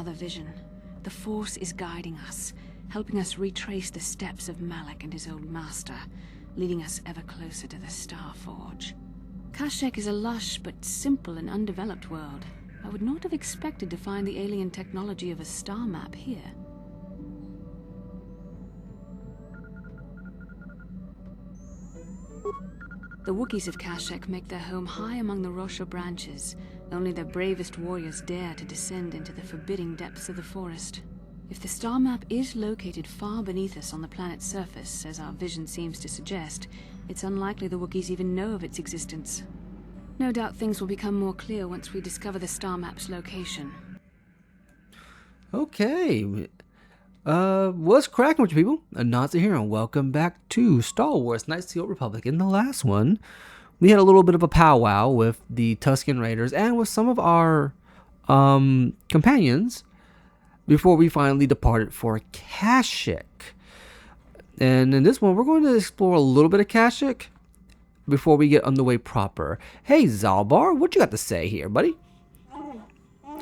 another vision. The Force is guiding us, helping us retrace the steps of Malak and his old master, leading us ever closer to the Star Forge. Kashyyyk is a lush but simple and undeveloped world. I would not have expected to find the alien technology of a star map here. The Wookiees of Kashyyyk make their home high among the Rosha branches. Only their bravest warriors dare to descend into the forbidding depths of the forest. If the star map is located far beneath us on the planet's surface, as our vision seems to suggest, it's unlikely the Wookiees even know of its existence. No doubt things will become more clear once we discover the star map's location. Okay. What's cracking with you people? Anansi here, and welcome back to Star Wars Knights of the Old Republic. In the last one, we had a little bit of a powwow with the Tusken Raiders and with some of our companions before we finally departed for Kashyyyk. And in this one, we're going to explore a little bit of Kashyyyk before we get underway proper. Hey, Zalbar, what you got to say here, buddy?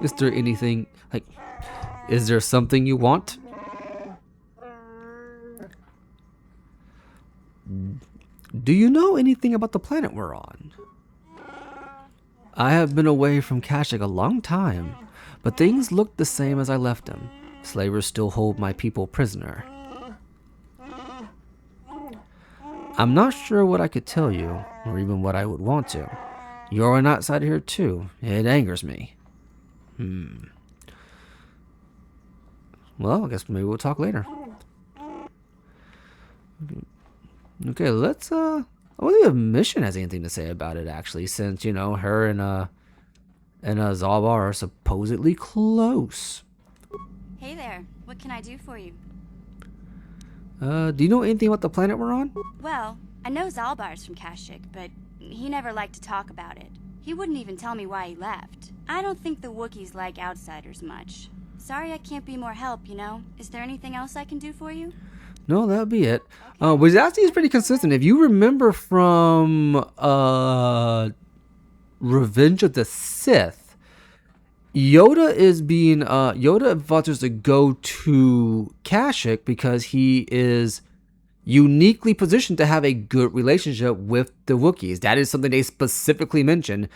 Is there anything, like, is there something you want? Do you know anything about the planet we're on? I have been away from Kashyyyk a long time, but things look the same as I left them. Slavers still hold my people prisoner. I'm not sure what I could tell you, or even what I would want to. You're an outsider here too. It angers me. Well, I guess maybe we'll talk later. Okay, let's I wonder if Mission has anything to say about it actually, since, you know, her and Zalbar are supposedly close. Hey there, what can I do for you? Do you know anything about the planet we're on? Well, I know Zalbar's from Kashyyyk, but he never liked to talk about it. He wouldn't even tell me why he left. I don't think the Wookiees like outsiders much. Sorry I can't be more help, you know? Is there anything else I can do for you? No, that'll be it. Wazowski is pretty consistent. If you remember from Revenge of the Sith, Yoda advises to go to Kashyyyk because he is uniquely positioned to have a good relationship with the Wookiees. That is something they specifically mention,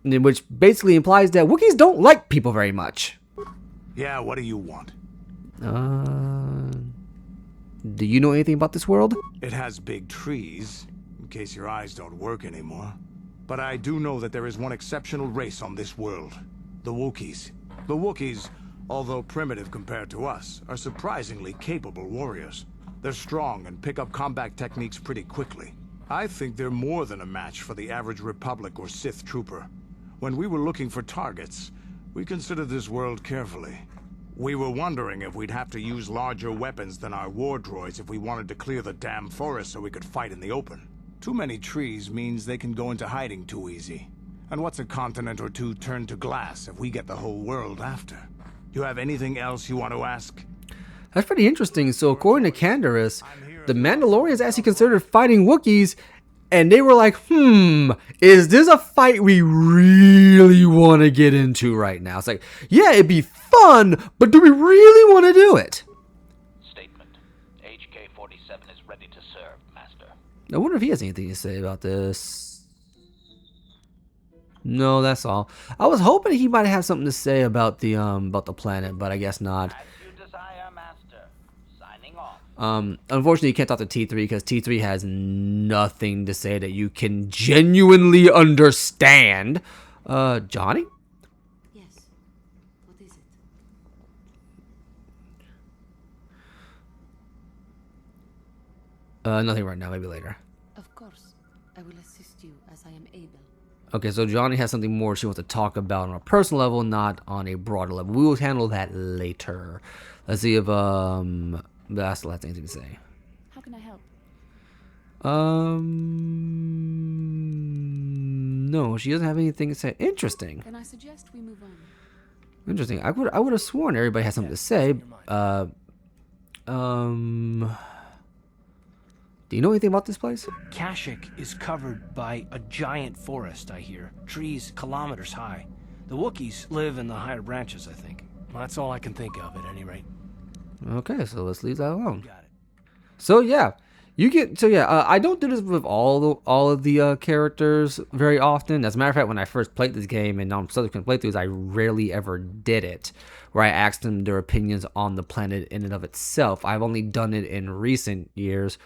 which basically implies that Wookiees don't like people very much. Yeah, what do you want? Do you know anything about this world? It has big trees, in case your eyes don't work anymore. But I do know that there is one exceptional race on this world. The Wookiees. The Wookiees, although primitive compared to us, are surprisingly capable warriors. They're strong and pick up combat techniques pretty quickly. I think they're more than a match for the average Republic or Sith trooper. When we were looking for targets, we considered this world carefully. We were wondering if we'd have to use larger weapons than our war droids if we wanted to clear the damn forest so we could fight in the open. Too many trees means they can go into hiding too easy. And what's a continent or two turned to glass if we get the whole world after? You have anything else you want to ask? That's pretty interesting. So according to Canderous, the Mandalorians actually considered fighting Wookiees, and they were like, is this a fight we really want to get into right now? It's like, yeah, it'd be fun, but do we really want to do it? Statement. HK-47 is ready to serve, Master. I wonder if he has anything to say about this. No, that's all. I was hoping he might have something to say about the planet, but I guess not. As you desire, Master. Signing off. Unfortunately, you can't talk to T3 because T3 has nothing to say that you can genuinely understand. Johnny? Yes. What is it? Nothing right now. Maybe later. Of course. I will assist you as I am able. Okay, so Johnny has something more she wants to talk about on a personal level, not on a broader level. We will handle that later. Let's see if Basil has anything to say. How can I help? No, she doesn't have anything to say. Interesting. Then I suggest we move on. Interesting. I would have sworn everybody has something to say. Do you know anything about this place? Kashyyyk is covered by a giant forest, I hear. Trees kilometers high. The Wookiees live in the higher branches, I think. That's all I can think of at any rate. Okay, so let's leave that alone. Got it. So yeah, I don't do this with all of the characters very often. As a matter of fact, when I first played this game and on subsequent playthroughs, I rarely ever did it, where I asked them their opinions on the planet in and of itself. I've only done it in recent years,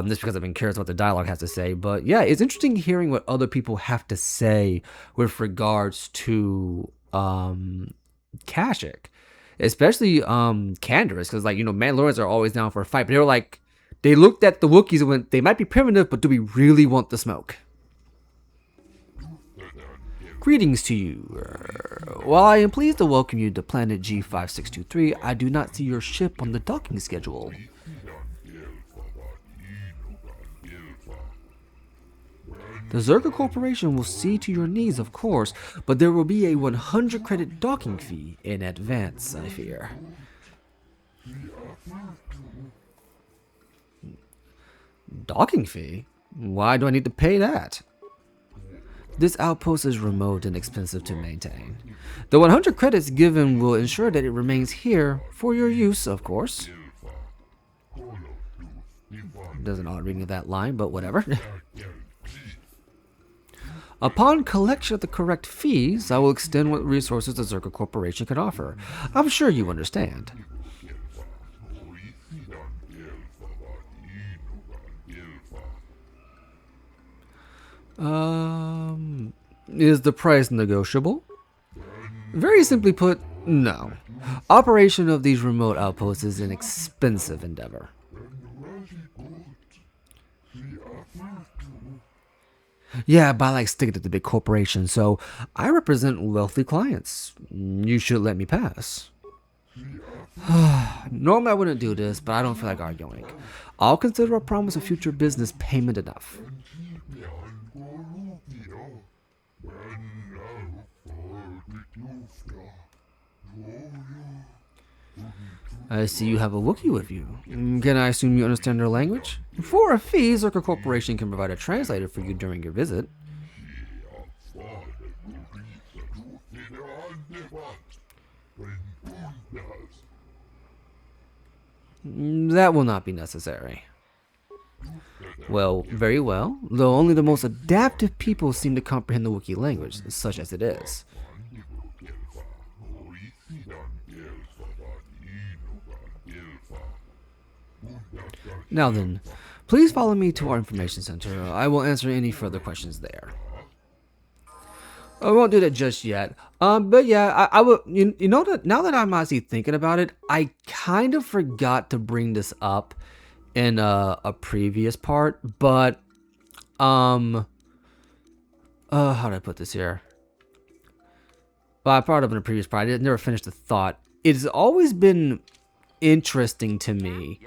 just because I've been curious what the dialogue has to say. But yeah, it's interesting hearing what other people have to say with regards to Kashyyyk. Especially Canderous, because like, Mandalorians are always down for a fight, but they looked at the Wookiees and went, they might be primitive, but do we really want the smoke? Greetings to you. While I am pleased to welcome you to planet G5623, I do not see your ship on the docking schedule. The Zerka Corporation will see to your needs, of course, but there will be a 100 credit docking fee in advance, I fear. Docking fee? Why do I need to pay that? This outpost is remote and expensive to maintain. The 100 credits given will ensure that it remains here for your use, of course. There's an odd reading of that line, but whatever. Upon collection of the correct fees, I will extend what resources the Zerka Corporation can offer. I'm sure you understand. Is the price negotiable? Very simply put, no. Operation of these remote outposts is an expensive endeavor. Yeah, but I like sticking to the big corporation, so I represent wealthy clients. You should let me pass. Normally I wouldn't do this, but I don't feel like arguing. I'll consider a promise of future business payment enough. I see you have a Wookiee with you. Can I assume you understand their language? For a fee, Zerka Corporation can provide a translator for you during your visit. That will not be necessary. Well, very well, though only the most adaptive people seem to comprehend the Wookiee language, such as it is. Now then, please follow me to our information center. I will answer any further questions there. I won't do that just yet. But yeah, I will. You know that now that I'm actually thinking about it, I kind of forgot to bring this up in a previous part. But how do I put this here? Well, I brought it up in a previous part. I never finished the thought. It's always been interesting to me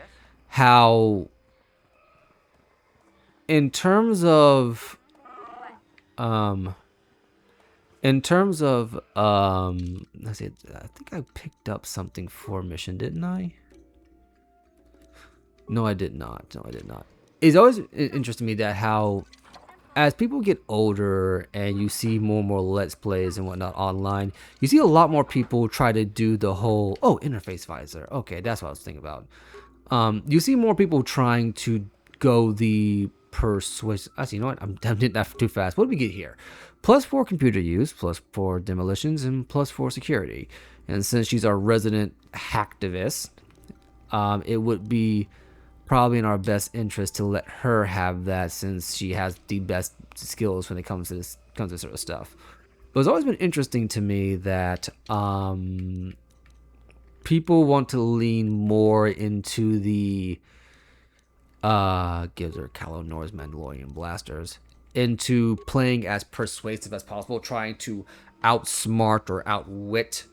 how, in terms of let's see, I think I picked up something for mission, didn't I? No, I did not. It's always interesting to me that how, as people get older and you see more and more Let's Plays and whatnot online, you see a lot more people try to do the whole, interface visor. Okay, that's what I was thinking about. You see more people trying to go the persuasive. Actually, you know what? I'm did that too fast. What do we get here? +4 computer use, +4 demolitions, and +4 security. And since she's our resident hacktivist, it would be probably in our best interest to let her have that, since she has the best skills when it comes to this sort of stuff. But it's always been interesting to me that people want to lean more into the gives her Calo Nor's Mandalorian blasters, into playing as persuasive as possible, trying to outsmart or outwit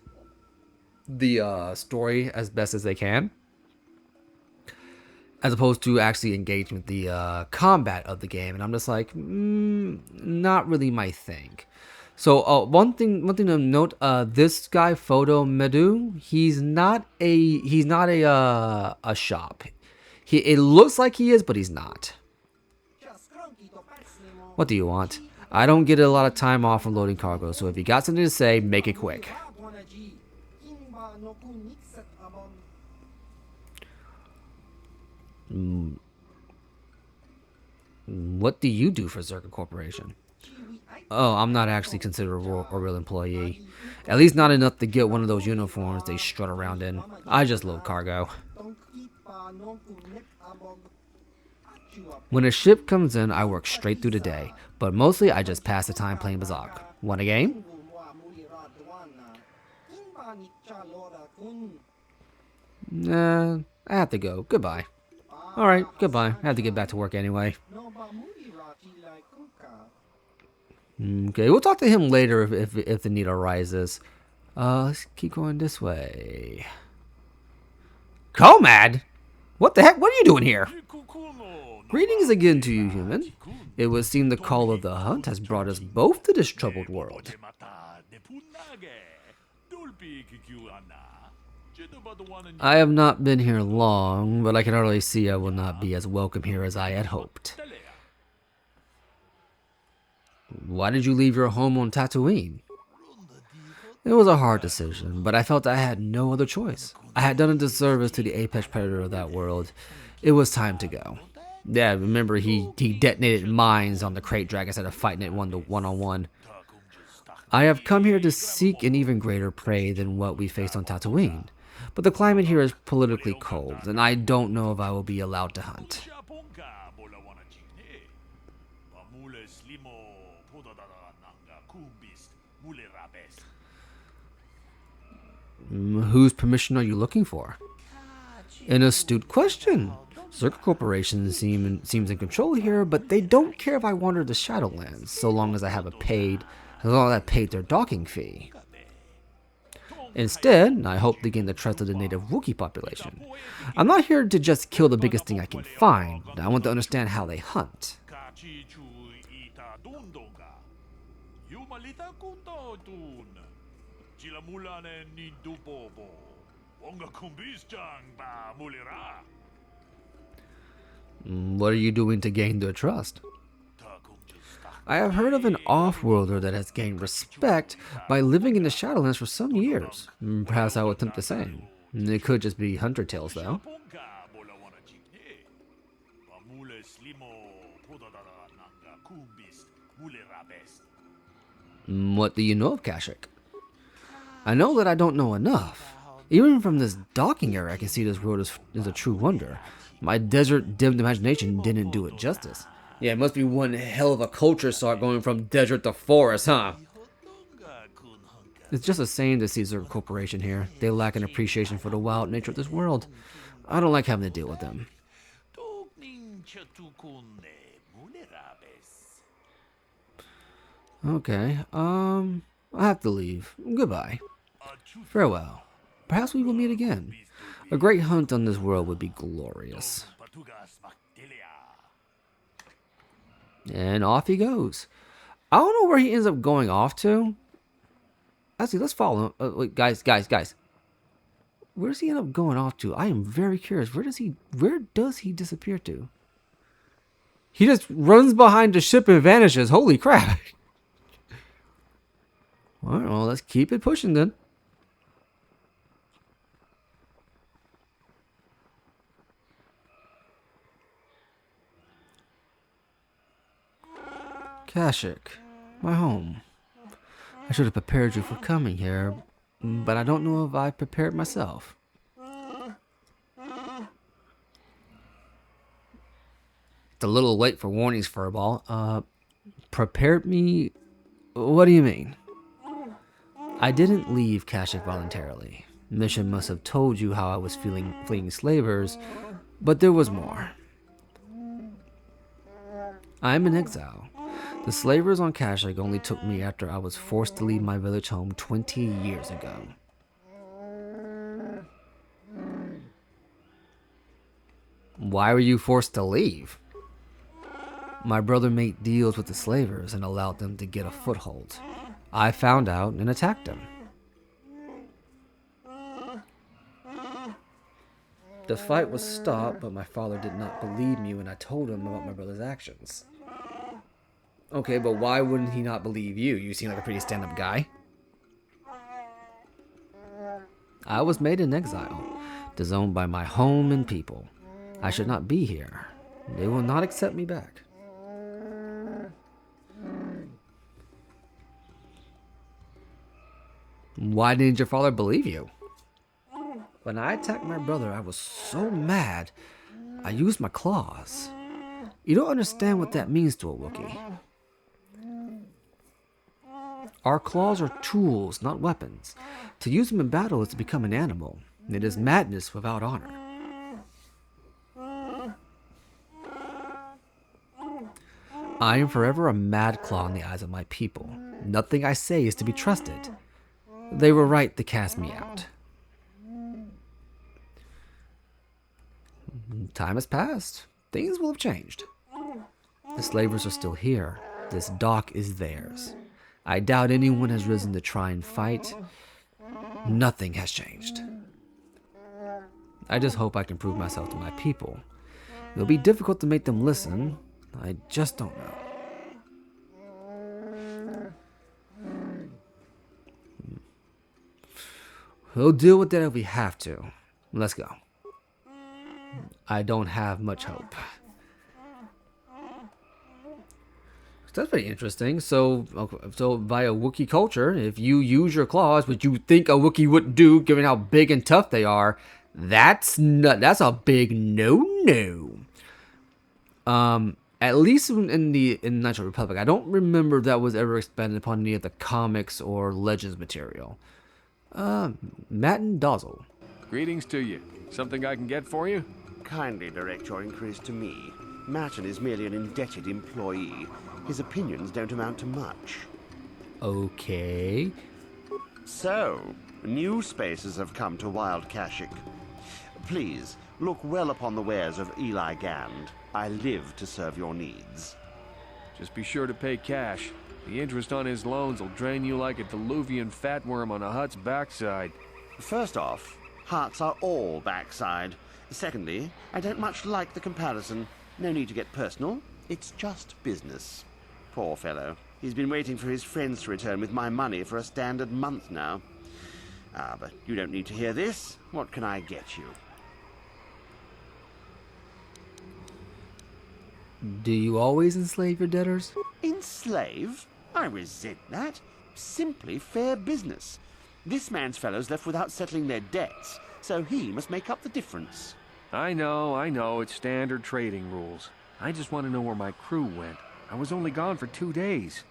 the story as best as they can, as opposed to actually engaging with the combat of the game. And I'm just like, not really my thing. So one thing to note, this guy Photo Medu, he's not a shop. It looks like he is, but he's not. What do you want? I don't get a lot of time off from loading cargo, so if you got something to say, make it quick. What do you do for Zerka Corporation? Oh, I'm not actually considered a real employee. At least not enough to get one of those uniforms they strut around in. I just load cargo. When a ship comes in, I work straight through the day. But mostly, I just pass the time playing Bazak. Want a game? Nah, I have to go. Goodbye. Alright, goodbye. I have to get back to work anyway. Okay, we'll talk to him later if the need arises. Let's keep going this way. Comad? What the heck? What are you doing here? Greetings again to you, human. It would seem the call of the hunt has brought us both to this troubled world. I have not been here long, but I can already see I will not be as welcome here as I had hoped. Why did you leave your home on Tatooine? It was a hard decision, but I felt I had no other choice. I had done a disservice to the apex predator of that world. It was time to go. Yeah, remember he detonated mines on the crate drag instead of fighting it one-on-one. I have come here to seek an even greater prey than what we faced on Tatooine. But the climate here is politically cold, and I don't know if I will be allowed to hunt. Whose permission are you looking for? An astute question. Zerka Corporation seems in control here, but they don't care if I wander the Shadowlands, so long as I paid their docking fee. Instead, I hope to gain the trust of the native Wookiee population. I'm not here to just kill the biggest thing I can find. I want to understand how they hunt. What are you doing to gain their trust? I have heard of an off-worlder that has gained respect by living in the Shadowlands for some years. Perhaps I will attempt the same. It could just be hunter tales, though. What do you know of Kashyyyk? I know that I don't know enough. Even from this docking era, I can see this world is a true wonder. My desert-dimmed imagination didn't do it justice. Yeah, it must be one hell of a culture shock going from desert to forest, huh? It's just a shame to see Zerka Corporation here. They lack an appreciation for the wild nature of this world. I don't like having to deal with them. Okay, I have to leave. Goodbye. Farewell. Perhaps we will meet again. A great hunt on this world would be glorious. And off he goes. I don't know where he ends up going off to. Actually, let's follow him. Wait, guys. Where does he end up going off to? I am very curious. Where does he disappear to? He just runs behind the ship and vanishes. Holy crap. Alright, well, let's keep it pushing then. Kashyyyk, my home. I should have prepared you for coming here, but I don't know if I prepared myself. It's a little late for warnings, Furball. Prepared me? What do you mean? I didn't leave Kashyyyk voluntarily. Mission must have told you how I was fleeing slavers, but there was more. I'm in exile. The slavers on Kashyyyk only took me after I was forced to leave my village home 20 years ago. Why were you forced to leave? My brother made deals with the slavers and allowed them to get a foothold. I found out and attacked them. The fight was stopped, but my father did not believe me when I told him about my brother's actions. Okay, but why wouldn't he not believe you? You seem like a pretty stand-up guy. I was made in exile, disowned by my home and people. I should not be here. They will not accept me back. Why didn't your father believe you? When I attacked my brother, I was so mad, I used my claws. You don't understand what that means to a Wookiee. Our claws are tools, not weapons. To use them in battle is to become an animal. It is madness without honor. I am forever a mad claw in the eyes of my people. Nothing I say is to be trusted. They were right to cast me out. Time has passed. Things will have changed. The slavers are still here. This dock is theirs. I doubt anyone has risen to try and fight. Nothing has changed. I just hope I can prove myself to my people. It'll be difficult to make them listen. I just don't know. We'll deal with that if we have to. Let's go. I don't have much hope. That's pretty interesting. So via Wookiee culture, if you use your claws, which you think a Wookiee wouldn't do, given how big and tough they are, that's a big no-no. At least in the Knights Republic, I don't remember that was ever expanded upon any of the comics or Legends material. Matin Dazzle. Greetings to you. Something I can get for you? Kindly direct your inquiries to me. Matin is merely an indebted employee. His opinions don't amount to much. Okay. So, new spaces have come to Wild Kashyyyk. Please, look well upon the wares of Eli Gand. I live to serve your needs. Just be sure to pay cash. The interest on his loans will drain you like a diluvian fatworm on a hut's backside. First off, hearts are all backside. Secondly, I don't much like the comparison. No need to get personal. It's just business. Poor fellow. He's been waiting for his friends to return with my money for a standard month now. But you don't need to hear this. What can I get you? Do you always enslave your debtors? Enslave? I resent that. Simply fair business. This man's fellows left without settling their debts, so he must make up the difference. I know, it's standard trading rules. I just want to know where my crew went. I was only gone for 2 days.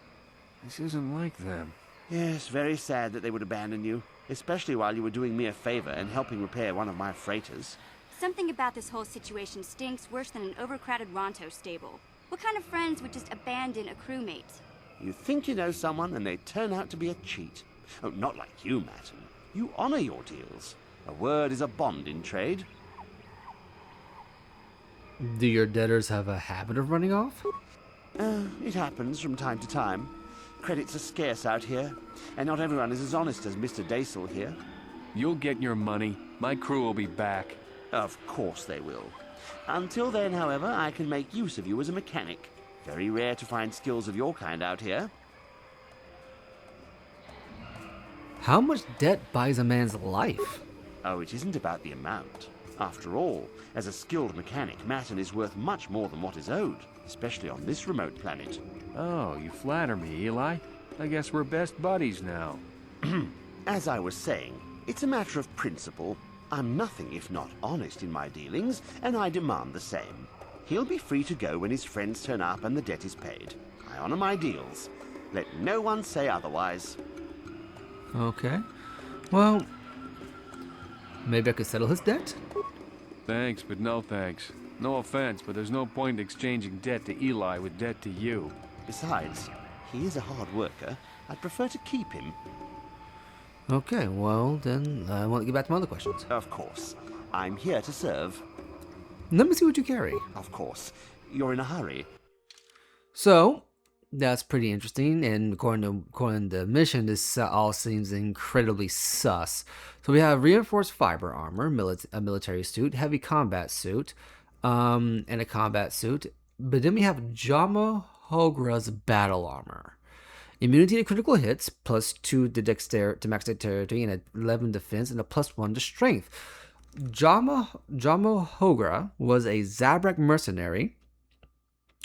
This isn't like them. Yes, very sad that they would abandon you, especially while you were doing me a favor and helping repair one of my freighters. Something about this whole situation stinks worse than an overcrowded Ronto stable. What kind of friends would just abandon a crewmate? You think you know someone and they turn out to be a cheat. Oh, not like you, Matin. You honor your deals. A word is a bond in trade. Do your debtors have a habit of running off? It happens from time to time. Credits are scarce out here, and not everyone is as honest as Mr. Daisel here. You'll get your money. My crew will be back. Of course they will. Until then, however, I can make use of you as a mechanic. Very rare to find skills of your kind out here. How much debt buys a man's life? Oh, it isn't about the amount. After all, as a skilled mechanic, Matin is worth much more than what is owed, especially on this remote planet. Oh, you flatter me, Eli. I guess we're best buddies now. As I was saying, it's a matter of principle. I'm nothing if not honest in my dealings, and I demand the same. He'll be free to go when his friends turn up and the debt is paid. I honor my deals. Let no one say otherwise. Okay. Well, maybe I could settle his debt? Thanks, but no thanks. No offense, but there's no point in exchanging debt to Eli with debt to you. Besides, he is a hard worker. I'd prefer to keep him. Okay, well, then I want to get back to my other questions. Of course. I'm here to serve. Let me see what you carry. Of course. You're in a hurry. So, that's pretty interesting, and according to the mission, this all seems incredibly sus. So we have reinforced fiber armor, a military suit, heavy combat suit, and a combat suit. But then we have Jama Hogra's battle armor. Immunity to critical hits, +2 to max dexterity, and 11 defense, and a +1 to strength. Jamo Hogra was a Zabrak mercenary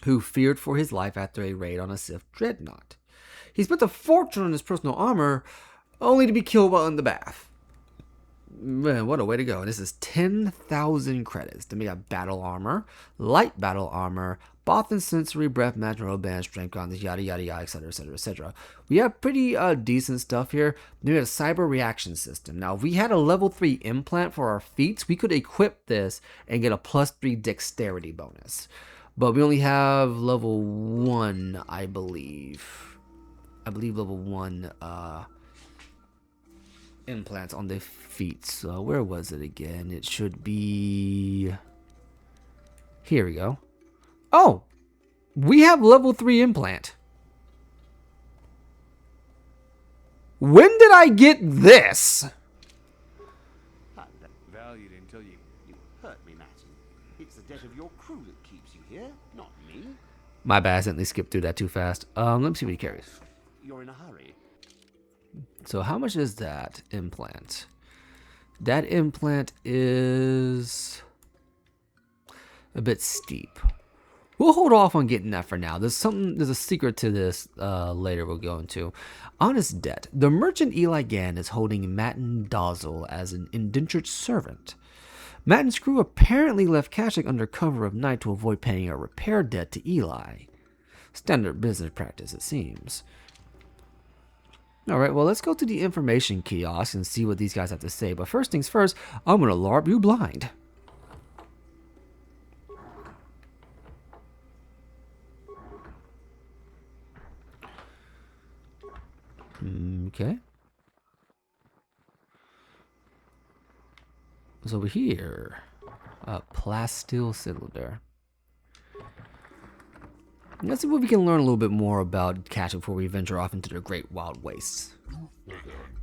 who feared for his life after a raid on a Sith dreadnought. He spent a fortune on his personal armor, only to be killed while in the bath. Man, what a way to go. This is 10,000 credits to make a battle armor, light battle armor, Bothan sensory, breath, magic, band, strength, guns, yada yada yada, etc, etc, etc. We have pretty decent stuff here. We have a cyber reaction system. Now, if we had a level 3 implant for our feats, we could equip this and get a +3 dexterity bonus. But we only have level 1, I believe. I believe level 1 implants on the feet. So where was it again? It should be... Here we go. Oh! We have level 3 implant. When did I get this? Valued until you... You hurt me, Matson. It's the debt of your crew that keeps you here, not me. My bad, I accidentally skipped through that too fast. Let me see what he carries. You're in a hurry. So how much is that implant? That implant is a bit steep. We'll hold off on getting that for now. There's a secret to this later we'll go into. Honest debt. The merchant Eli Gann is holding Matten Dozzle as an indentured servant. Matten's crew apparently left Kashyyyk under cover of night to avoid paying a repair debt to Eli. Standard business practice, it seems. Alright, well, let's go to the information kiosk and see what these guys have to say. But first things first, I'm going to LARP you blind. Okay. What's over here? A plasteel cylinder. Let's see what we can learn a little bit more about Kashyyyk before we venture off into the great wild wastes.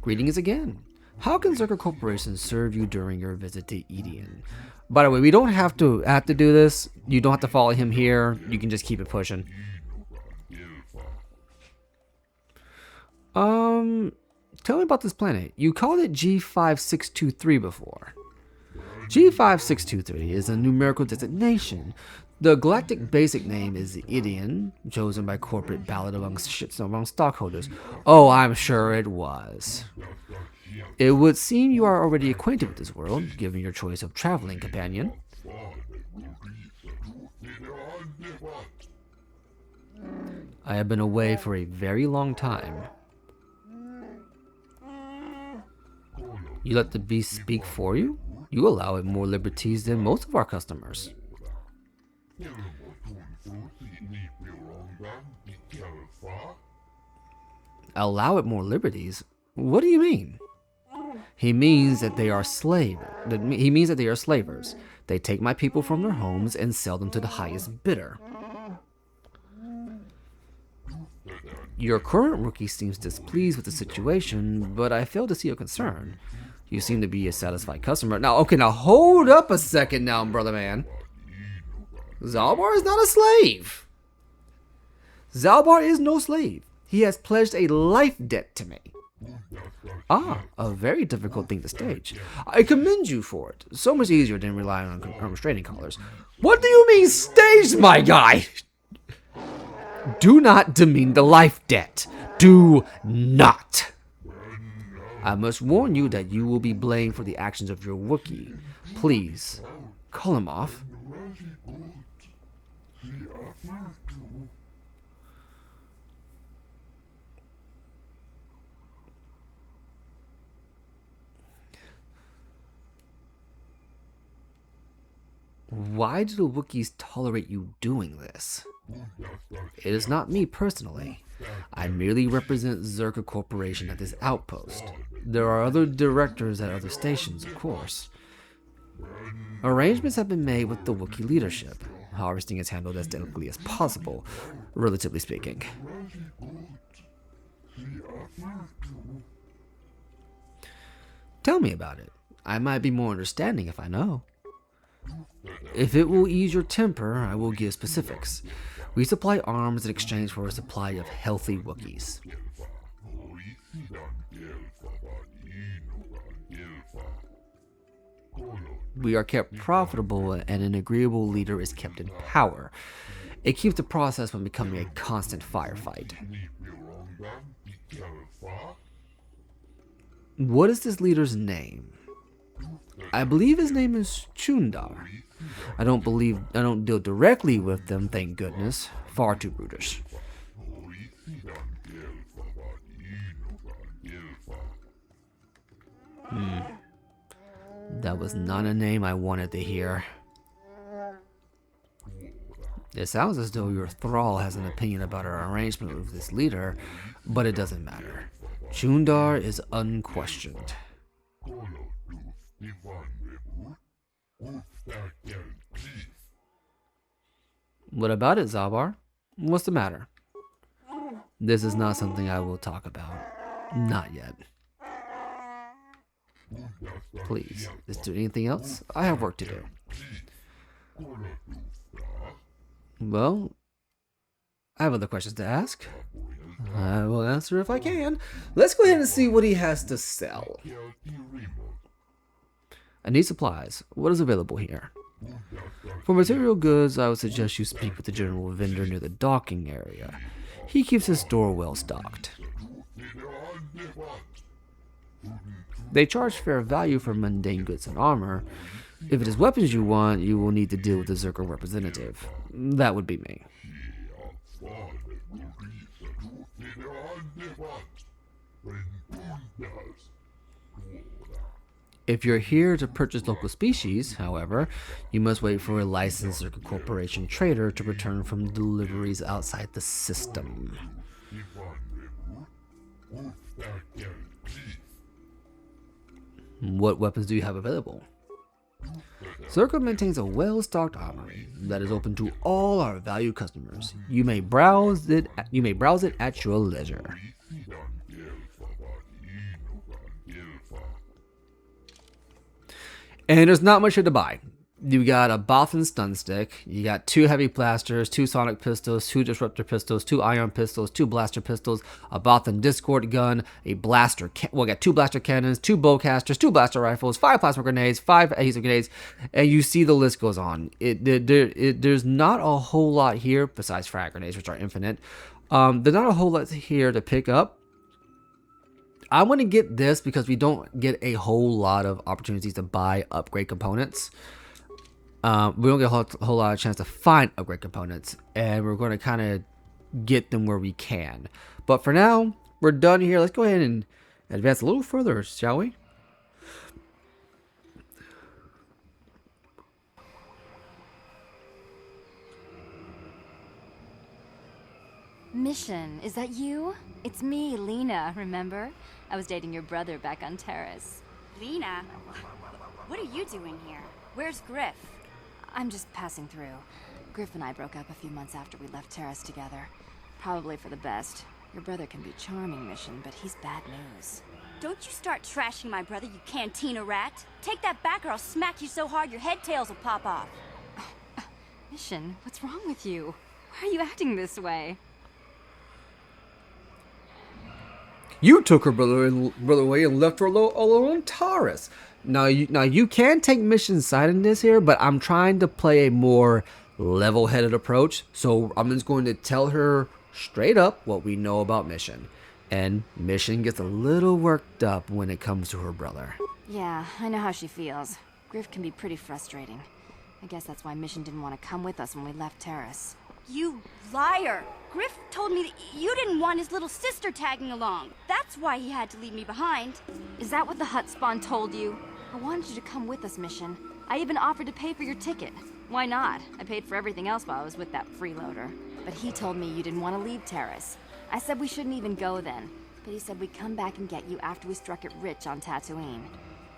Greetings again. How can Zerka Corporation serve you during your visit to Eden? By the way, we don't have to do this. You don't have to follow him here. You can just keep it pushing. Tell me about this planet. You called it G5623 before. G5623 is a numerical designation. The galactic basic name is Idian, chosen by corporate ballot among stockholders. Oh, I'm sure it was. It would seem you are already acquainted with this world, given your choice of traveling companion. I have been away for a very long time. You let the beast speak for you? You allow it more liberties than most of our customers. Allow it more liberties? What do you mean? He means that they are He means that they are slavers. They take my people from their homes and sell them to the highest bidder. Your current rookie seems displeased with the situation, but I fail to see your concern. You seem to be a satisfied customer. Now, okay, now hold up a second now, brother man. Zalbar is not a slave. Zalbar is no slave. He has pledged a life debt to me. Ah, a very difficult thing to stage. I commend you for it. So much easier than relying on restraining collars. What do you mean staged, my guy? Do not demean the life debt. Do not. I must warn you that you will be blamed for the actions of your Wookiee. Please, call him off. Why do the Wookiees tolerate you doing this? It is not me personally. I merely represent Zerka Corporation at this outpost. There are other directors at other stations, of course. Arrangements have been made with the Wookiee leadership. Harvesting is handled as delicately as possible, relatively speaking. Tell me about it. I might be more understanding if I know. If it will ease your temper, I will give specifics. We supply arms in exchange for a supply of healthy Wookiees. We are kept profitable, and an agreeable leader is kept in power. It keeps the process from becoming a constant firefight. What is this leader's name? I believe his name is Chundar. I don't deal directly with them, thank goodness. Far too brutish. That was not a name I wanted to hear. It sounds as though your thrall has an opinion about our arrangement with this leader, but it doesn't matter. Chundar is unquestioned. What about it, Zalbar? What's the matter? This is not something I will talk about. Not yet. Please, is there anything else? I have work to do. Well, I have other questions to ask. I will answer if I can. Let's go ahead and see what he has to sell. I need supplies. What is available here? For material goods, I would suggest you speak with the general vendor near the docking area. He keeps his store well stocked. They charge fair value for mundane goods and armor. If it is weapons you want, you will need to deal with the Zerker representative. That would be me. If you're here to purchase local species, however, you must wait for a licensed Zerker Corporation trader to return from deliveries outside the system. What weapons do you have available? Zerker maintains a well-stocked armory that is open to all our valued customers. You may browse it at your leisure. And there's not much here to buy. You got a Bothan stun stick, you got 2 heavy blasters, 2 sonic pistols, 2 disruptor pistols, 2 ion pistols, 2 blaster pistols, a Bothan discord gun, a blaster, we got 2 blaster cannons, 2 bowcasters, 2 blaster rifles, 5 plasma grenades, 5 adhesive grenades, and you see the list goes on. There's not a whole lot here besides frag grenades, which are infinite. There's not a whole lot here to pick up. I want to get this because we don't get a whole lot of opportunities to buy upgrade components. We don't get a whole lot of chance to find upgrade components, and we're going to kind of get them where we can. But for now, we're done here. Let's go ahead and advance a little further, shall we? Mission, is that you? It's me, Lena, remember? I was dating your brother back on Terrace. Lena? What are you doing here? Where's Griff? I'm just passing through. Griff and I broke up a few months after we left Terrace together. Probably for the best. Your brother can be charming, Mission, but he's bad news. Don't you start trashing my brother, you cantina rat. Take that back or I'll smack you so hard your head tails will pop off. Mission, what's wrong with you? Why are you acting this way? You took her brother away and left her alone on Taurus. Now you can take Mission's side in this here, but I'm trying to play a more level-headed approach. So I'm just going to tell her straight up what we know about Mission. And Mission gets a little worked up when it comes to her brother. Yeah, I know how she feels. Griff can be pretty frustrating. I guess that's why Mission didn't want to come with us when we left Terrace. You liar! Griff told me that you didn't want his little sister tagging along. That's why he had to leave me behind. Is that what the Hut Spawn told you? I wanted you to come with us, Mission. I even offered to pay for your ticket. Why not? I paid for everything else while I was with that freeloader. But he told me you didn't want to leave Terrace. I said we shouldn't even go then. But he said we'd come back and get you after we struck it rich on Tatooine.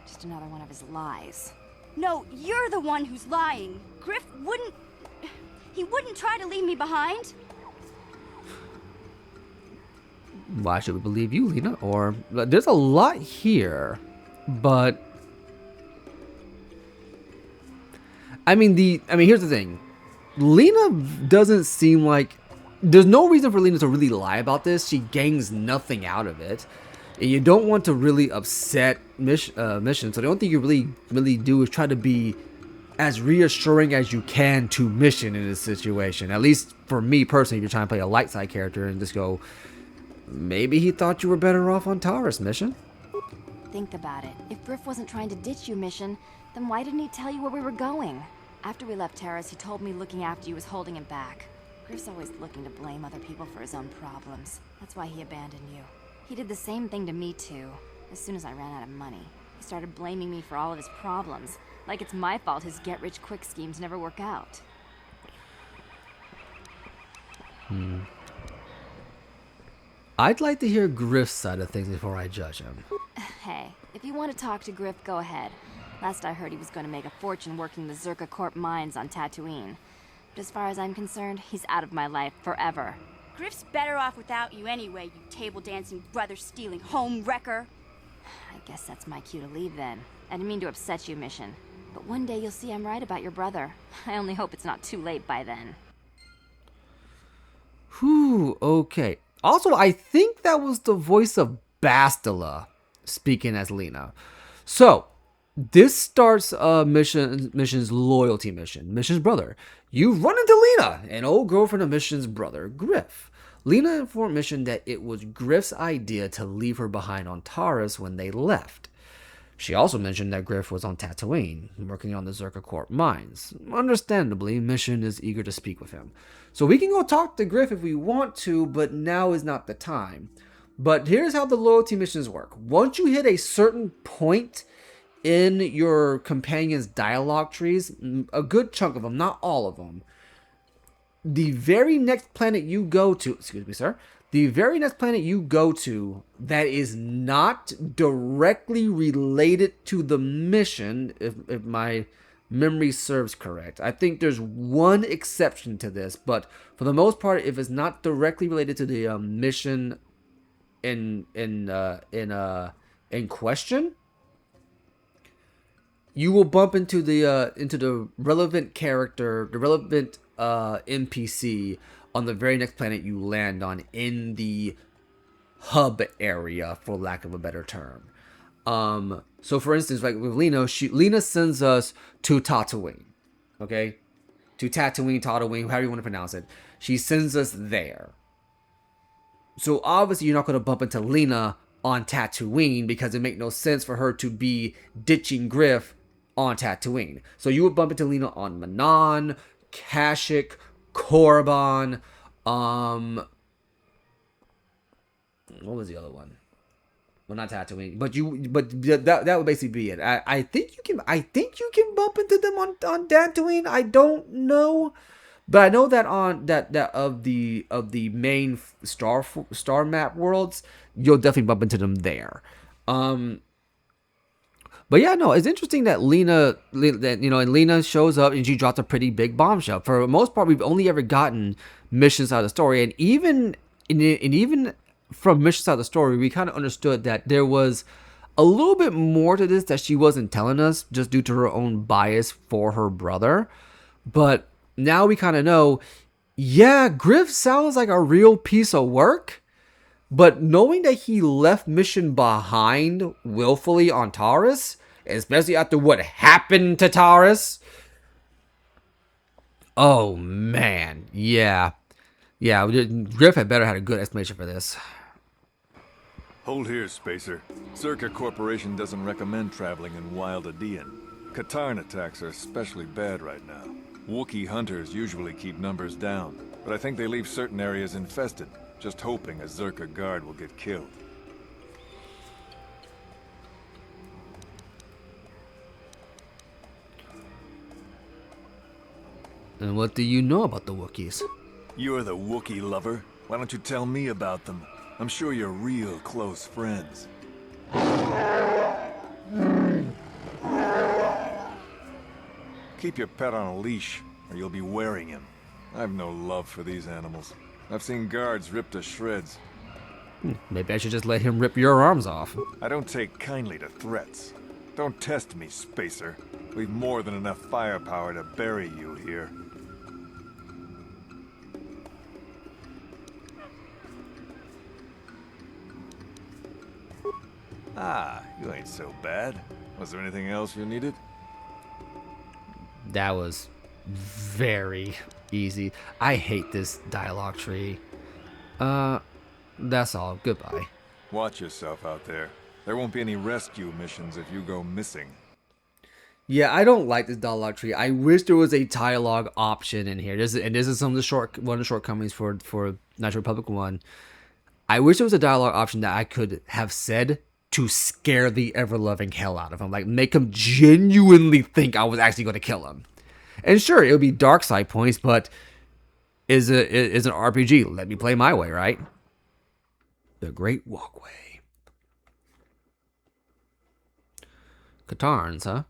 Just another one of his lies. No, you're the one who's lying. Griff wouldn't... He wouldn't try to leave me behind. Why should we believe you, Lena? Or there's a lot here, but I mean here's the thing. Lena doesn't seem like there's no reason for Lena to really lie about this. She gains nothing out of it. And you don't want to really upset Mission. So the only thing you really do is try to be as reassuring as you can to Mission in this situation. At least for me personally, if you're trying to play a light side character and just go, maybe he thought you were better off on Taurus, Mission. Think about it. If Griff wasn't trying to ditch you, Mission, then why didn't he tell you where we were going? After we left Terrace, he told me looking after you was holding him back. Griff's always looking to blame other people for his own problems. That's why he abandoned you. He did the same thing to me, too. As soon as I ran out of money, he started blaming me for all of his problems. Like it's my fault his get-rich-quick schemes never work out. I'd like to hear Griff's side of things before I judge him. Hey, if you want to talk to Griff, go ahead. Last I heard, he was going to make a fortune working the Zerka Corp mines on Tatooine. But as far as I'm concerned, he's out of my life forever. Griff's better off without you anyway, you table-dancing, brother-stealing home wrecker. I guess that's my cue to leave then. I didn't mean to upset you, Mission. But one day you'll see I'm right about your brother. I only hope it's not too late by then. Whew, okay. Also, I think that was the voice of Bastila speaking as Lena. So, this starts Mission's loyalty mission. Mission's brother. You run into Lena, an old girlfriend of Mission's brother, Griff. Lena informed Mission that it was Griff's idea to leave her behind on Taurus when they left. She also mentioned that Griff was on Tatooine, working on the Zerka Corp mines. Understandably, Mission is eager to speak with him. So we can go talk to Griff if we want to, but now is not the time. But here's how the loyalty missions work. Once you hit a certain point in your companion's dialogue trees, a good chunk of them, not all of them, the very next planet you go to, excuse me, sir, the very next planet you go to that is not directly related to the mission, if my memory serves correct. I think there's one exception to this, but for the most part, if it's not directly related to the mission in question, you will bump into the relevant character, the relevant NPC on the very next planet you land on in the hub area, for lack of a better term. So for instance, like with Lena, Lena sends us to Tatooine, okay? To Tatooine, however you want to pronounce it. She sends us there. So obviously you're not going to bump into Lena on Tatooine because it makes no sense for her to be ditching Griff on Tatooine. So you would bump into Lena on Manon, Kashyyyk, Korriban, what was the other one? Well, not Tatooine, but that would basically be it. I think you can bump into them on Tatooine. I don't know, but I know that on that of the main star map worlds, you'll definitely bump into them there. But yeah, no, it's interesting that Lena shows up and she drops a pretty big bombshell. For the most part, we've only ever gotten missions out of the story, and even from missions out of the story, we kind of understood that there was a little bit more to this that she wasn't telling us, just due to her own bias for her brother. But now we kind of know, yeah, Griff sounds like a real piece of work. But knowing that he left Mission behind willfully on Taurus, especially after what happened to Taurus, oh man, yeah, Griff had better had a good explanation for this. Hold here, Spacer. Zerka Corporation doesn't recommend traveling in Wild Adean. Katarn attacks are especially bad right now. Wookiee hunters usually keep numbers down, but I think they leave certain areas infested, just hoping a Zerka guard will get killed. And what do you know about the Wookiees? You're the Wookiee lover. Why don't you tell me about them? I'm sure you're real close friends. Keep your pet on a leash, or you'll be wearing him. I've no love for these animals. I've seen guards ripped to shreds. Maybe I should just let him rip your arms off. I don't take kindly to threats. Don't test me, Spacer. We've more than enough firepower to bury you here. Ah, you ain't so bad. Was there anything else you needed? That was very easy. I hate this dialogue tree. That's all. Goodbye. Watch yourself out there. There won't be any rescue missions if you go missing. Yeah, I don't like this dialogue tree. I wish there was a dialogue option in here. This is one of the shortcomings for Knights Republic 1. I wish there was a dialogue option that I could have said to scare the ever-loving hell out of him. Like, make him genuinely think I was actually going to kill him. And sure, it would be dark side points, but is an RPG. Let me play my way, right? The Great Walkway. Katarns, huh?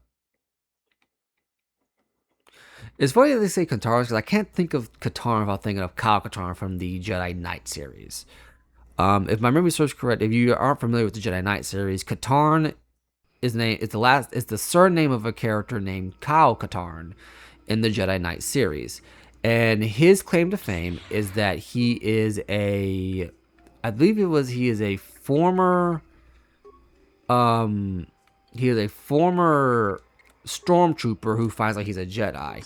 It's funny that they say Katarns because I can't think of Katarn without thinking of Kyle Katarn from the Jedi Knight series. If my memory serves correct, if you aren't familiar with the Jedi Knight series, Katarn is the surname of a character named Kyle Katarn in the Jedi Knight series. And his claim to fame is that he is a former stormtrooper who finds out he's a Jedi.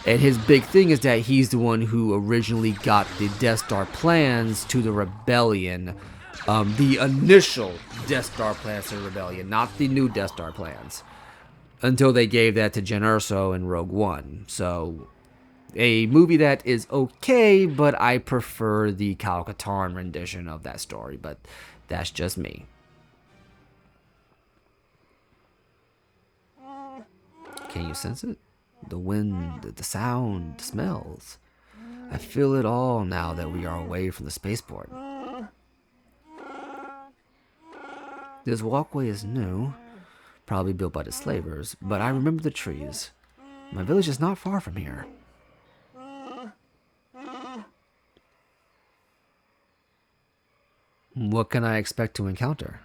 And his big thing is that he's the one who originally got the Death Star plans to the Rebellion. The initial Death Star plans to the Rebellion, not the new Death Star plans. Until they gave that to Jen Erso in Rogue One. So, a movie that is okay, but I prefer the Kyle Katarn rendition of that story. But that's just me. Can you sense it? The wind, the sound, the smells. I feel it all now that we are away from the spaceport. This walkway is new, probably built by the slavers, but I remember the trees. My village is not far from here. What can I expect to encounter?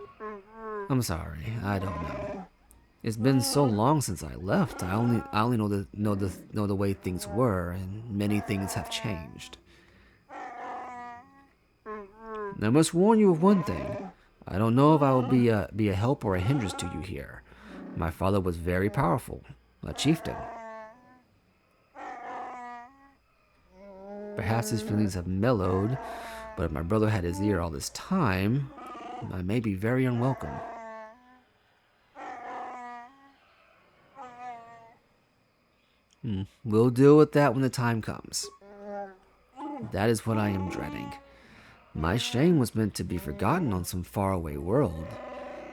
I'm sorry, I don't know. It's been so long since I left. I only know the way things were, and many things have changed. I must warn you of one thing. I don't know if I will be a help or a hindrance to you here. My father was very powerful, a chieftain. Perhaps his feelings have mellowed, but if my brother had his ear all this time, I may be very unwelcome. We'll deal with that when the time comes. That is what I am dreading. My shame was meant to be forgotten on some faraway world.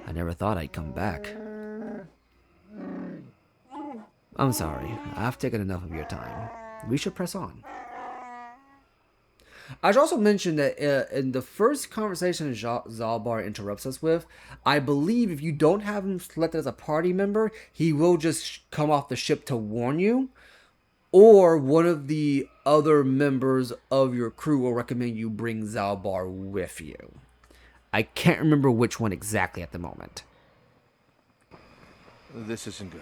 I never thought I'd come back. I'm sorry. I've taken enough of your time. We should press on. I should also mention that in the first conversation Zalbar interrupts us with, I believe if you don't have him selected as a party member, he will just come off the ship to warn you. Or one of the other members of your crew will recommend you bring Zalbar with you. I can't remember which one exactly at the moment. This isn't good.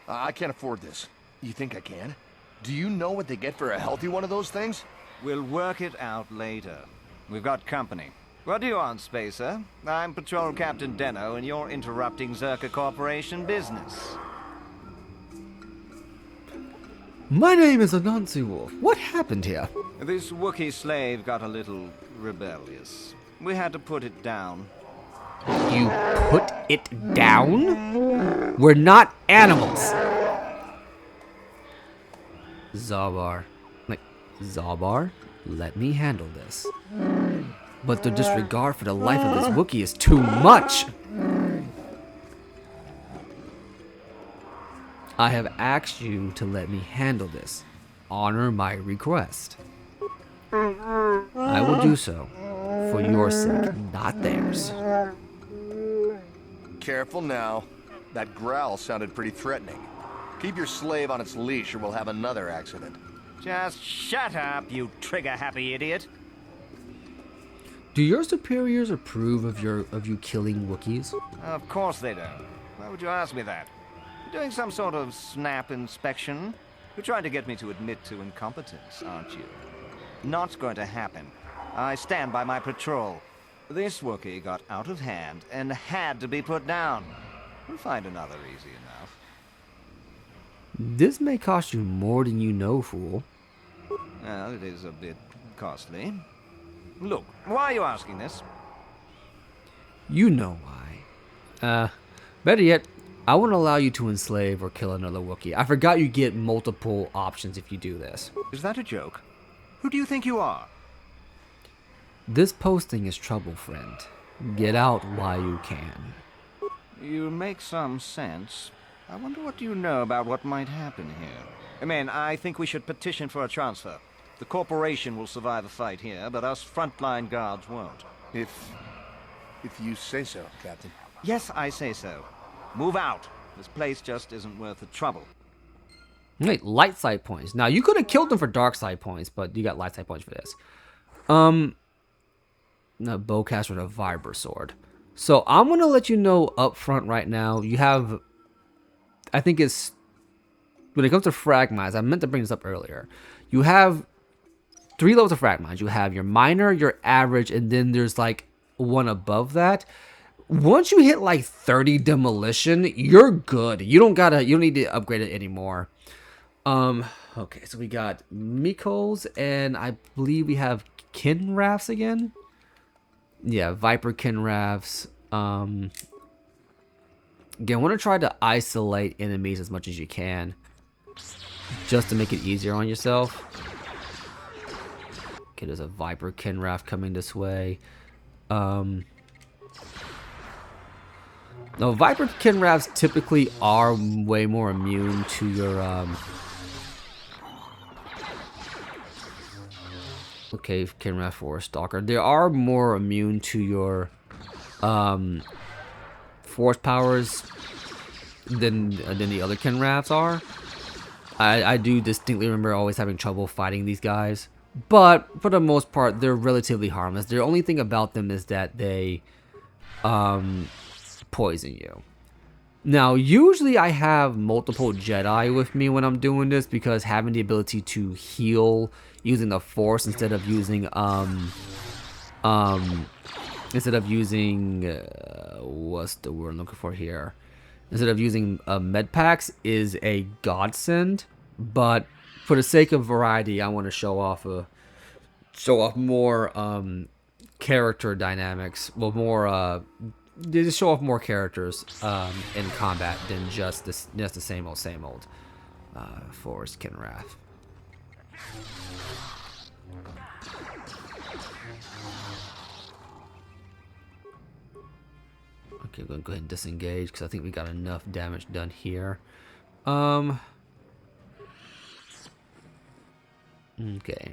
I can't afford this. You think I can? Do you know what they get for a healthy one of those things? We'll work it out later. We've got company. What do you want, Spacer? I'm Patrol Captain Deno, and you're interrupting Zerka Corporation business. My name is Anansi Wolf. What happened here? This Wookiee slave got a little rebellious. We had to put it down. You put it down? We're not animals. Zalbar, let me handle this. But the disregard for the life of this Wookiee is too much. I have asked you to let me handle this. Honor my request. I will do so for your sake, not theirs. Careful now. That growl sounded pretty threatening. Keep your slave on its leash or we'll have another accident. Just shut up, you trigger-happy idiot. Do your superiors approve of you killing Wookiees? Of course they don't. Why would you ask me that? Doing some sort of snap inspection? You're trying to get me to admit to incompetence, aren't you? Not going to happen. I stand by my patrol. This Wookiee got out of hand and had to be put down. We'll find another easy enough. This may cost you more than you know, fool. Well, it is a bit costly. Look, why are you asking this? You know why. Better yet, I won't allow you to enslave or kill another Wookiee. I forgot you get multiple options if you do this. Is that a joke? Who do you think you are? This posting is trouble, friend. Get out while you can. You make some sense. I wonder what you know about what might happen here. I mean, I think we should petition for a transfer. The corporation will survive a fight here, but us frontline guards won't. If you say so, Captain. Yes, I say so. Move out. This place just isn't worth the trouble. Wait, light side points. Now, you could have killed them for dark side points, but you got light side points for this. A bowcaster and a vibra sword. So, I'm going to let you know up front right now, you have, I think it's, when it comes to frag mines, I meant to bring this up earlier. You have 3 levels of frag mines. You have your minor, your average, and then there's like one above that. Once you hit like 30 demolition, you're good. You don't need to upgrade it anymore. Okay, so we got Mikos, and I believe we have Kinraths again. Yeah, Viper Kinraths. Again, want to try to isolate enemies as much as you can, just to make it easier on yourself. Okay, there's a Viper Kinrath coming this way. No, Viper Kinraths typically are way more immune to your, okay, Kinrath Forest Stalker. They are more immune to your, force powers than the other Kinraths are. I do distinctly remember always having trouble fighting these guys. But, for the most part, they're relatively harmless. The only thing about them is that they, poison you. Now, usually I have multiple Jedi with me when I'm doing this, because having the ability to heal using the Force instead of using what's the word I'm looking for here? Instead of using med packs is a godsend. But for the sake of variety, I want to show off more character dynamics. Well, more just show off more characters in combat than just the same old Forest Kinrath. Okay, we're gonna go ahead and disengage because I think we got enough damage done here. Okay,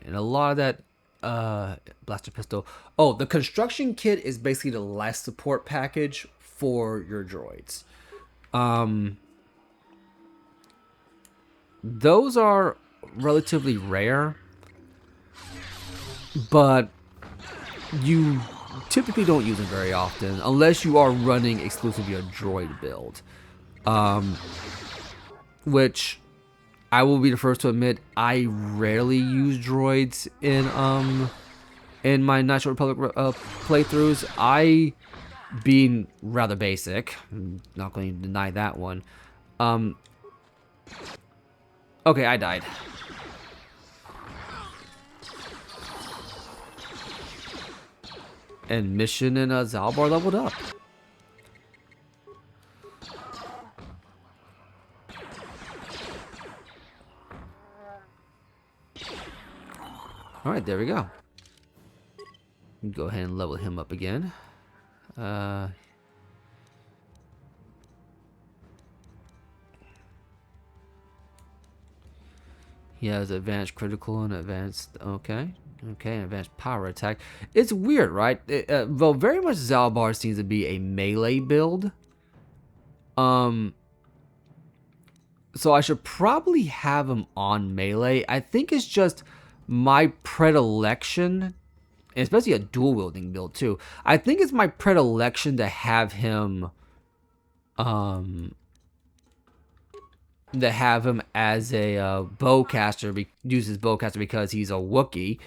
and a lot of that blaster pistol. Oh, the construction kit is basically the life support package for your droids. Those are relatively rare, but you typically don't use them very often unless you are running exclusively a droid build, which I will be the first to admit, I rarely use droids in my Knights of the Republic playthroughs. I, being rather basic, I'm not going to deny that one. Okay, I died. And Mission and Zalbar leveled up. Alright, there we go. Go ahead and level him up again. He has advanced critical and advanced... Okay, advanced power attack. It's weird, right? Well, very much Zalbar seems to be a melee build. So I should probably have him on melee. I think it's just my predilection, and especially a dual wielding build too. I think it's my predilection to have him as a bowcaster, uses bowcaster because he's a Wookiee.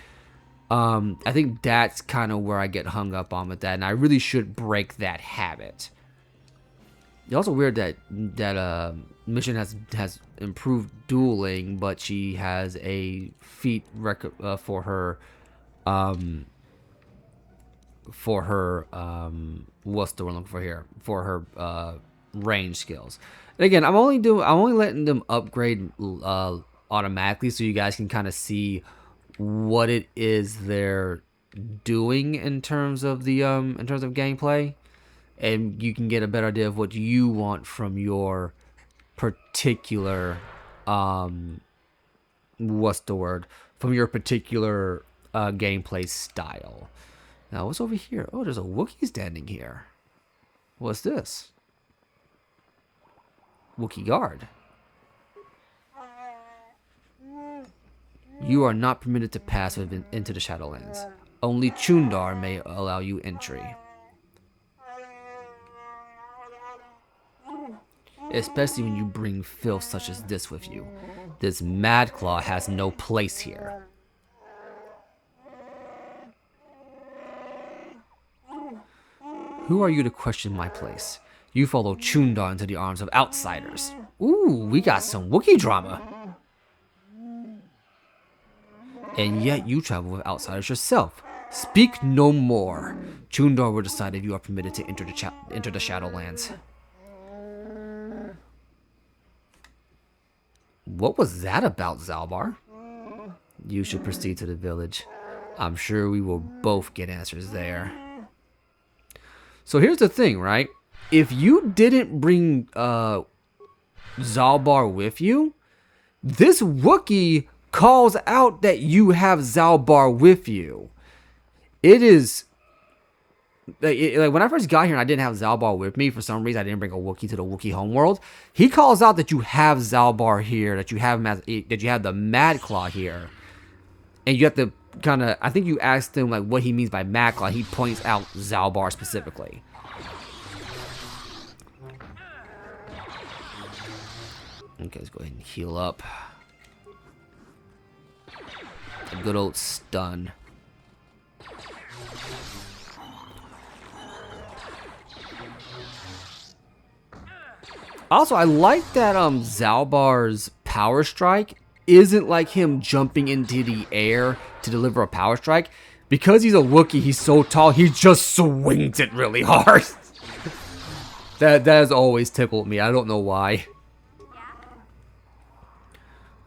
I think that's kind of where I get hung up on with that, and I really should break that habit. It's also weird that Mission has improved dueling, but she has a feat for her what's the word I'm looking for here? For her range skills. And again, I'm only letting them upgrade automatically, so you guys can kind of see what it is they're doing in terms of the gameplay, and you can get a better idea of what you want from your particular what's the word? From your particular gameplay style. Now, what's over here? Oh, there's a Wookiee standing here. What's this? Wookiee guard. You are not permitted to pass into the Shadowlands. Only Chundar may allow you entry. Especially when you bring filth such as this with you. This Madclaw has no place here. Who are you to question my place? You follow Chundar into the arms of outsiders. Ooh, we got some Wookiee drama. And yet you travel with outsiders yourself. Speak no more. Chundar will decide if you are permitted to enter the Shadowlands. What was that about, Zalbar? You should proceed to the village. I'm sure we will both get answers there. So here's the thing, right? If you didn't bring Zalbar with you, this Wookiee calls out that you have Zalbar with you. It is like when I first got here and I didn't have Zalbar with me, for some reason I didn't bring a Wookiee to the Wookiee homeworld. He calls out that you have Zalbar here, that you have the Madclaw here, and you have to kind of, I think you asked him like what he means by Madclaw. He points out Zalbar specifically. Okay, let's go ahead and heal up. A good old stun. Also, I like that Zalbar's power strike isn't like him jumping into the air to deliver a power strike. Because he's a Wookiee, he's so tall, he just swings it really hard. That has always tickled me. I don't know why.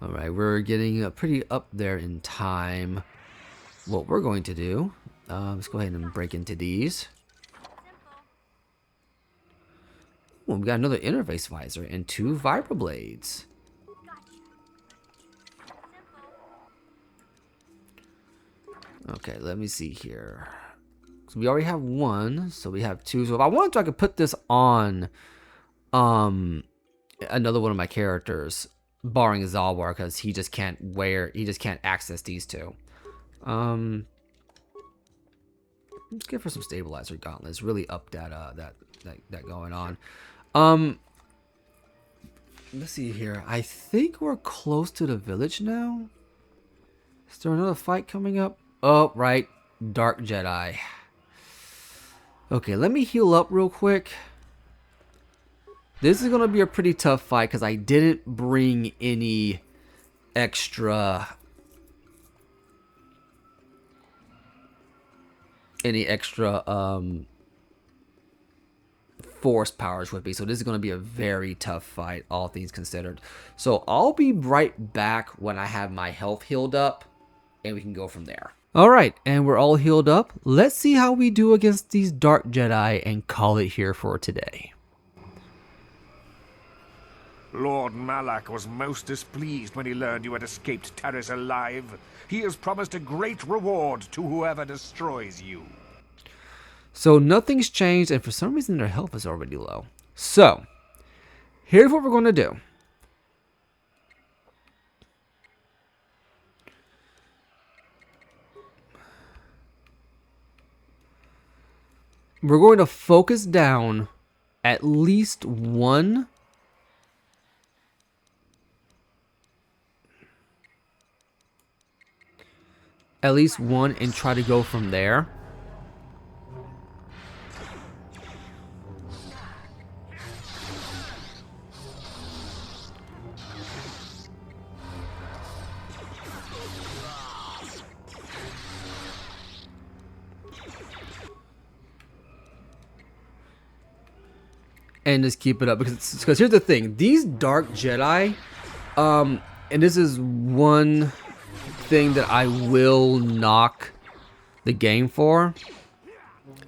Alright, we're getting pretty up there in time. What we're going to do, let's go ahead and break into these. Ooh, we got another interface visor and 2 vibroblades. Okay, let me see here. So we already have 1, so we have 2. So if I wanted to, I could put this on another one of my characters, barring Zalbar, because he just can't access these 2. Let's get for some stabilizer gauntlets. Really up that going on. Let's see here. I think we're close to the village now. Is there another fight coming up? Oh, right. Dark Jedi. Okay, let me heal up real quick. This is going to be a pretty tough fight because I didn't bring any extra force powers with me. So this is going to be a very tough fight, all things considered. So I'll be right back when I have my health healed up and we can go from there. Alright, and we're all healed up. Let's see how we do against these Dark Jedi and call it here for today. Lord Malak was most displeased when he learned you had escaped Terrace alive. He has promised a great reward to whoever destroys you. So nothing's changed, and for some reason their health is already low. So, here's what we're going to do. We're going to focus down at least one at least one and try to go from there. And just keep it up, because here's the thing, these Dark Jedi, and this is one thing that I will knock the game for,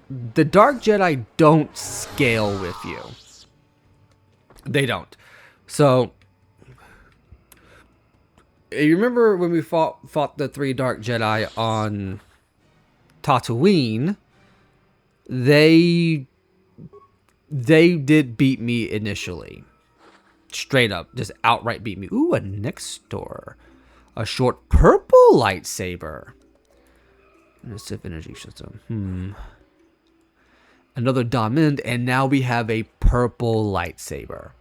the Dark Jedi don't scale with you. They don't. So you remember when we fought the 3 Dark Jedi on Tatooine, they did beat me initially. Straight up. Just outright beat me. Ooh, a next door. A short purple lightsaber. And a Sith energy system. Another diamond. And now we have a purple lightsaber.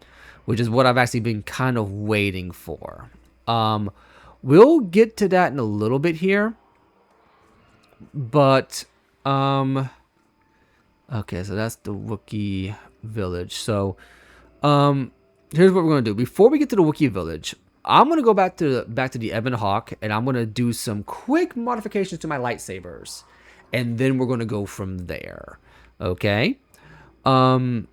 Which is what I've actually been kind of waiting for. We'll get to that in a little bit here. But, okay, so that's the Wookiee village. So, here's what we're gonna do. Before we get to the Wookiee village, I'm gonna go back to the Ebon Hawk, and I'm gonna do some quick modifications to my lightsabers, and then we're gonna go from there. Okay. But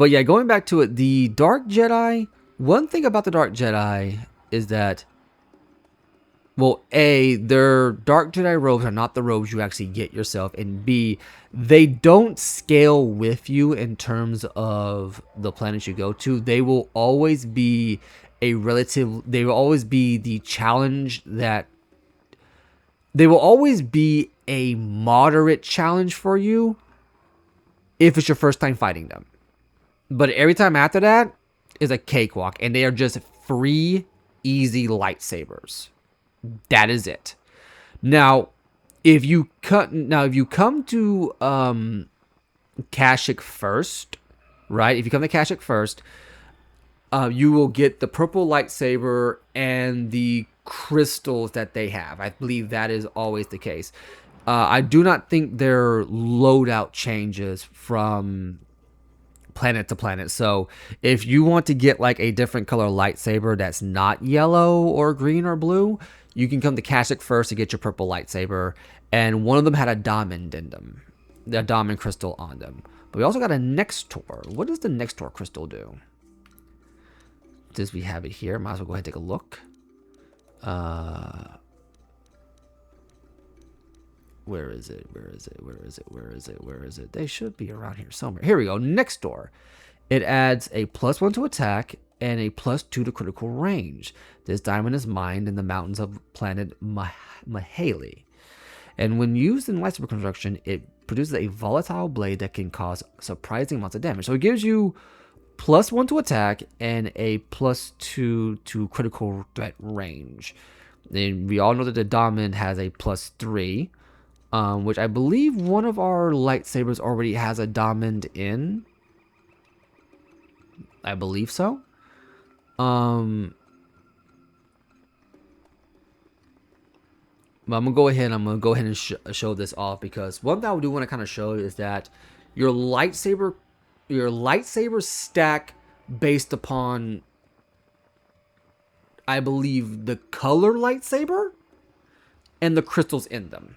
yeah, going back to it, the Dark Jedi. One thing about the Dark Jedi is that, well, A, their Dark Jedi robes are not the robes you actually get yourself, and B, they don't scale with you in terms of the planets you go to. They will always be they will always be the challenge that, they will always be a moderate challenge for you if it's your first time fighting them. But every time after that is a cakewalk, and they are just free, easy lightsabers. That is it. Now, if you come to Kashyyyk first, right? If you come to Kashyyyk first, you will get the purple lightsaber and the crystals that they have. I believe that is always the case. I do not think their loadout changes from planet to planet. So if you want to get like a different color lightsaber that's not yellow or green or blue, you can come to Kashyyyk first to get your purple lightsaber. And one of them had a diamond in them, a diamond crystal on them. But we also got a Nextor. What does the Nextor crystal do? Does we have it here? Might as well go ahead and take a look. Where is it? Where is it? Where is it? Where is it? Where is it? They should be around here somewhere. Here we go. Nextor. It adds a +1 to attack and a +2 to critical range. This diamond is mined in the mountains of planet Mahali. And when used in lightsaber construction, it produces a volatile blade that can cause surprising amounts of damage. So it gives you +1 to attack and a +2 to critical threat range. And we all know that the diamond has a +3. Which I believe one of our lightsabers already has a diamond in. I believe so. But I'm gonna go ahead and show this off, because one thing I do want to kind of show is that your lightsaber stack based upon, I believe, the color lightsaber and the crystals in them.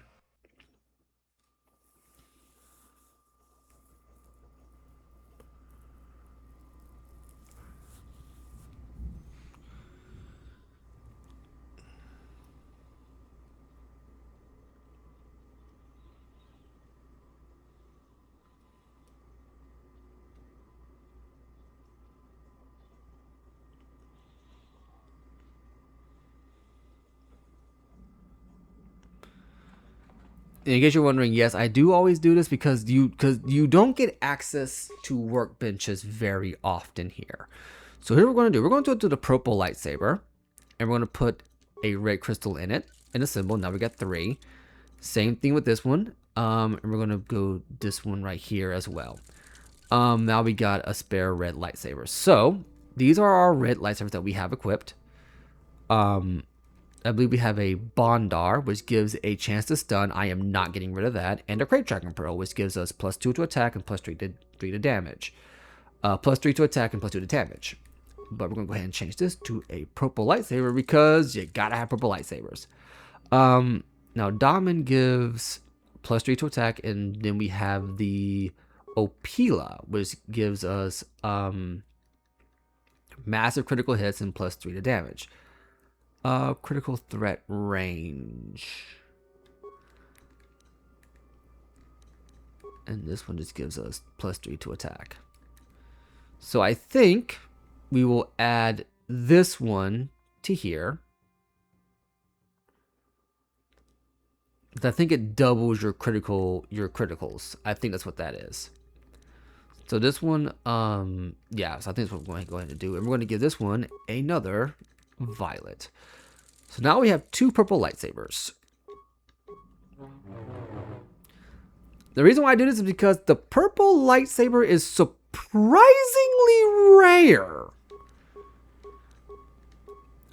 In case you're wondering, yes, I do always do this because you don't get access to workbenches very often here. So here we're going to do. We're going to go to the purple lightsaber, and we're going to put a red crystal in it and a symbol. Now we got 3. Same thing with this one. And we're going to go this one right here as well. Now we got a spare red lightsaber. So these are our red lightsabers that we have equipped. I believe we have a Bondar, which gives a chance to stun. I am not getting rid of that. And a Crate Dragon Pearl, which gives us +2 to attack and +3 to damage. +3 to attack and +2 to damage. But we're going to go ahead and change this to a purple lightsaber because you gotta have purple lightsabers. Now, Daman gives +3 to attack, and then we have the Opila, which gives us massive critical hits and +3 to damage. Critical threat range. And this one just gives us +3 to attack. So I think we will add this one to here. I think it doubles your criticals. I think that's what that is. So this one, yeah, so I think that's what we're going to go ahead and do. And we're going to give this one another violet. So now we have 2 purple lightsabers. The reason why I do this is because the purple lightsaber is surprisingly rare.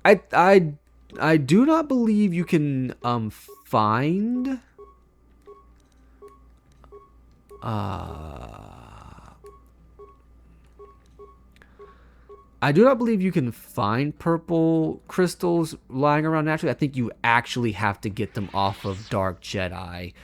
I do not believe you can find I do not believe you can find purple crystals lying around naturally. I think you actually have to get them off of Dark Jedi.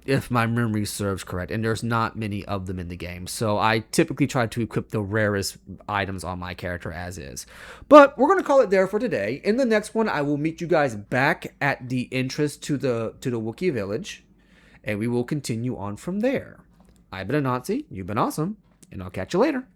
If my memory serves correct. And there's not many of them in the game. So I typically try to equip the rarest items on my character as is. But we're going to call it there for today. In the next one, I will meet you guys back at the entrance to the Wookiee village. And we will continue on from there. I've been Anansi, you've been awesome, and I'll catch you later.